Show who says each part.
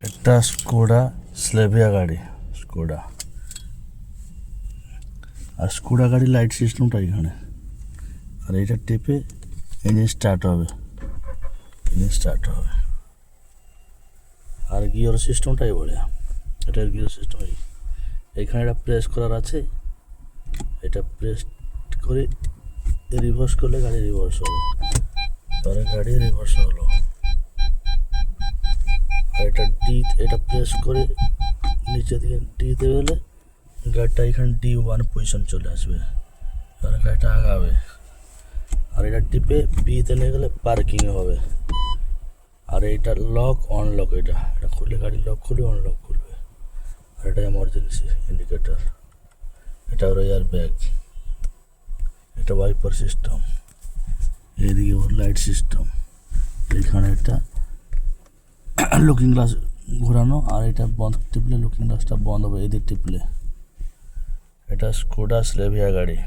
Speaker 1: একটা স্কোডা স্লেভিয়া গাড়ি, স্কোডা। আর স্কোডা গাড়ির লাইট সিস্টেমটা এখানে, আর এইটা টিপে ইঞ্জিন স্টার্ট হবে, আর গিয়ার সিস্টেমটাই বলে, এটার গিয়ার সিস্টেম এখানে এটা প্রেস করার আছে, এটা প্রেস করে রিভার্স করলে গাড়ি রিভার্স হবে, পরে গাড়ি রিভার্স হলো। আর এটা প্রেস করে নিচে দিকে ডিতে গেলে গাড়িটা এখানে D1 পজিশন চলে আসবে, এবার গাড়িটা আগাবে। আর এটা টিপে বিতে নিয়ে গেলে পার্কিংয়ে হবে। আর এটা লক অনলক, এটা খুলে গাড়ি লক খুলে অনলক করবে। আর এটা এমার্জেন্সি ইন্ডিকেটার, এটা হলো এয়ার ব্যাগ, এটা ওয়াইপার সিস্টেম, এইদিকে ওর লাইট সিস্টেম। এখানে এটা লুকিং গ্লাস ঘোরানো, আর এটা বন্ধ টিপলে লুকিং গ্লাসটা বন্ধ হবে, এদিকে টিপলে। এটা স্কোডা স্লেভিয়া গাড়ি।